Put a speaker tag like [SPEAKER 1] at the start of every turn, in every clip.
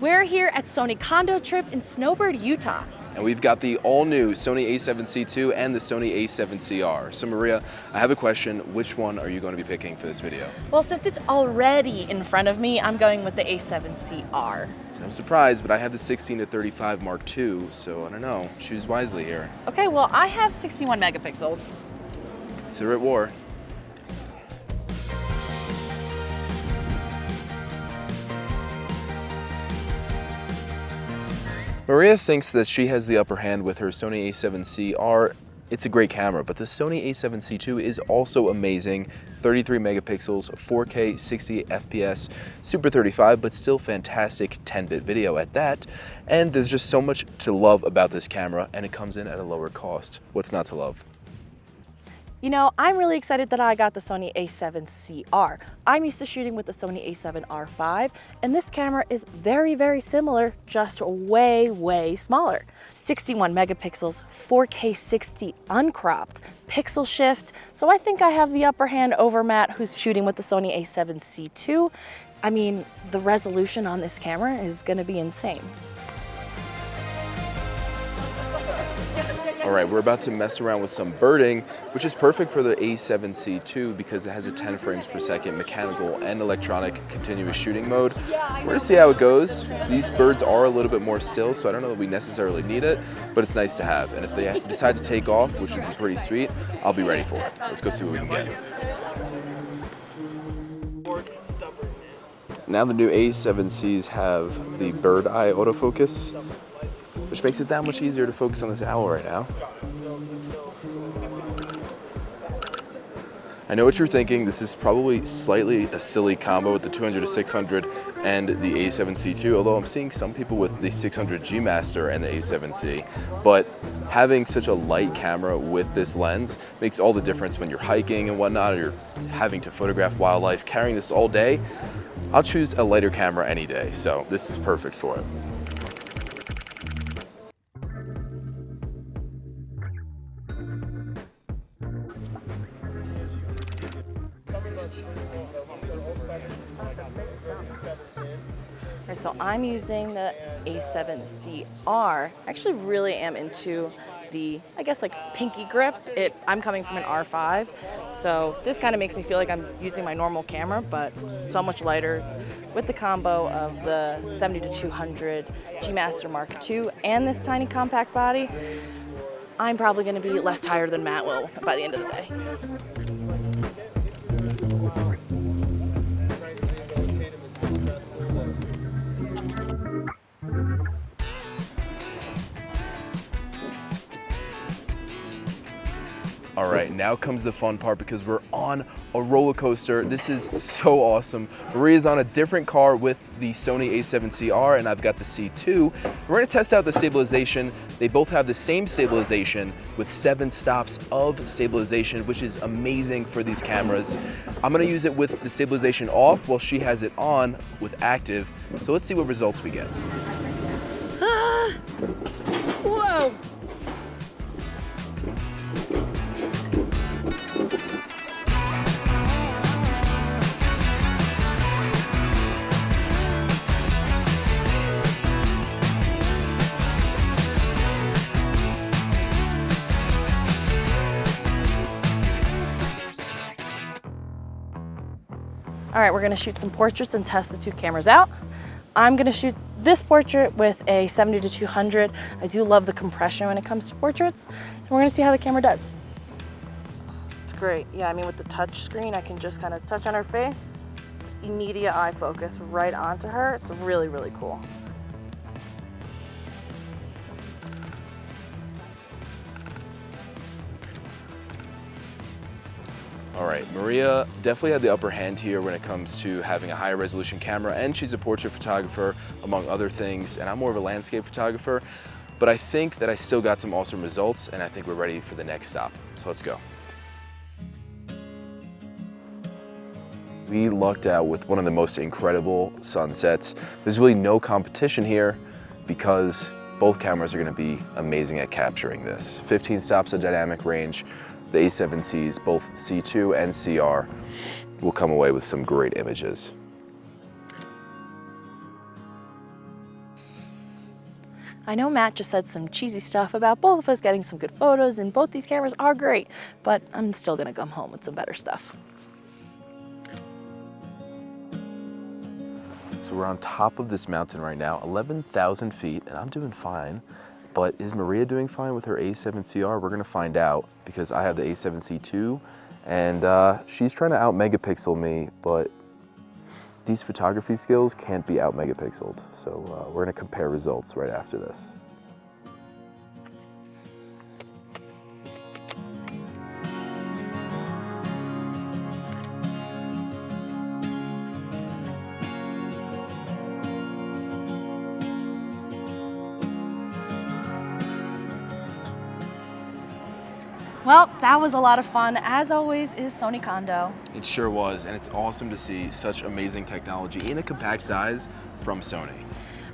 [SPEAKER 1] We're here at Sony Kando trip in Snowbird, Utah.
[SPEAKER 2] And we've got the all-new Sony a7C II and the Sony a7CR. So Maria, I have a question. Which one are you going to be picking for this video?
[SPEAKER 1] Well, since it's already in front of me, I'm going with the a7CR.
[SPEAKER 2] No surprise, but I have the 16-35 Mark II, so I don't know. Choose wisely here.
[SPEAKER 1] Okay, well, I have 61 megapixels.
[SPEAKER 2] Consider it war. Maria thinks that she has the upper hand with her Sony a7CR. It's a great camera, but the Sony a7C II is also amazing. 33 megapixels, 4K, 60 FPS, Super 35, but still fantastic 10-bit video at that. And there's just so much to love about this camera, and it comes in at a lower cost. What's not to love?
[SPEAKER 1] You know, I'm really excited that I got the Sony a7CR. I'm used to shooting with the Sony a7R5, and this camera is very, very similar, just way, way smaller. 61 megapixels, 4K 60 uncropped, pixel shift, so I think I have the upper hand over Matt, who's shooting with the Sony a7C II. I mean, the resolution on this camera is gonna be insane.
[SPEAKER 2] All right, we're about to mess around with some birding, which is perfect for the a7C II because it has a 10 frames per second mechanical and electronic continuous shooting mode. We're gonna see how it goes. These birds are a little bit more still, so I don't know that we necessarily need it, but it's nice to have. And if they decide to take off, which would be pretty sweet, I'll be ready for it. Let's go see what we can get. Now the new a7Cs have the bird eye autofocus, which makes it that much easier to focus on this owl right now. I know what you're thinking. This is probably slightly a silly combo with the 200-600 and the a7C II, although I'm seeing some people with the 600G Master and the a7C. But having such a light camera with this lens makes all the difference when you're hiking and whatnot, or you're having to photograph wildlife. Carrying this all day, I'll choose a lighter camera any day, so this is perfect for it.
[SPEAKER 1] Right, so I'm using the a7CR. I actually really am into the, I guess, like pinky grip. I'm coming from an R5, so this kind of makes me feel like I'm using my normal camera, but so much lighter with the combo of the 70-200 G Master Mark II and this tiny compact body. I'm probably going to be less tired than Matt will by the end of the day.
[SPEAKER 2] All right, now comes the fun part because we're on a roller coaster. This is so awesome. Maria's on a different car with the Sony a7CR and I've got the C2. We're gonna test out the stabilization. They both have the same stabilization with 7 stops of stabilization, which is amazing for these cameras. I'm gonna use it with the stabilization off while she has it on with active. So let's see what results we get.
[SPEAKER 1] Whoa! All right, we're gonna shoot some portraits and test the two cameras out. I'm gonna shoot this portrait with a 70-200. I do love the compression when it comes to portraits. And we're gonna see how the camera does. It's great. Yeah, I mean, with the touch screen, I can just kind of touch on her face, immediate eye focus right onto her. It's really, really cool.
[SPEAKER 2] All right, Maria definitely had the upper hand here when it comes to having a higher resolution camera, and she's a portrait photographer among other things, and I'm more of a landscape photographer, but I think that I still got some awesome results, and I think we're ready for the next stop. So let's go. We lucked out with one of the most incredible sunsets. There's really no competition here because both cameras are gonna be amazing at capturing this. 15 stops of dynamic range. The a7Cs, both C2 and CR, will come away with some great images.
[SPEAKER 1] I know Matt just said some cheesy stuff about both of us getting some good photos, and both these cameras are great, but I'm still gonna come home with some better stuff.
[SPEAKER 2] So we're on top of this mountain right now, 11,000 feet, and I'm doing fine. But is Maria doing fine with her a7CR? We're gonna find out because I have the a7C II, and she's trying to out megapixel me, but these photography skills can't be out megapixeled. So we're gonna compare results right after this.
[SPEAKER 1] Well, that was a lot of fun. As always is Sony Kando.
[SPEAKER 2] It sure was, and it's awesome to see such amazing technology in a compact size from Sony.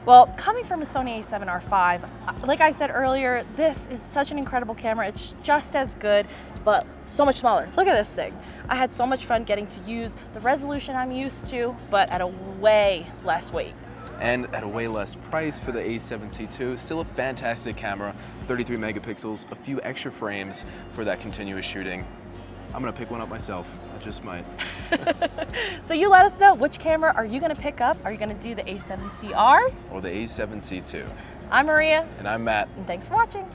[SPEAKER 1] Well, coming from a Sony a7R5, like I said earlier, this is such an incredible camera. It's just as good, but so much smaller. Look at this thing. I had so much fun getting to use the resolution I'm used to, but at a way less weight.
[SPEAKER 2] And at a way less price for the a7C II. Still a fantastic camera, 33 megapixels, a few extra frames for that continuous shooting. I'm gonna pick one up myself, I just might.
[SPEAKER 1] So you let us know, which camera are you gonna pick up? Are you gonna do the a7CR?
[SPEAKER 2] Or the a7C II.
[SPEAKER 1] I'm Maria.
[SPEAKER 2] And I'm Matt.
[SPEAKER 1] And thanks for watching.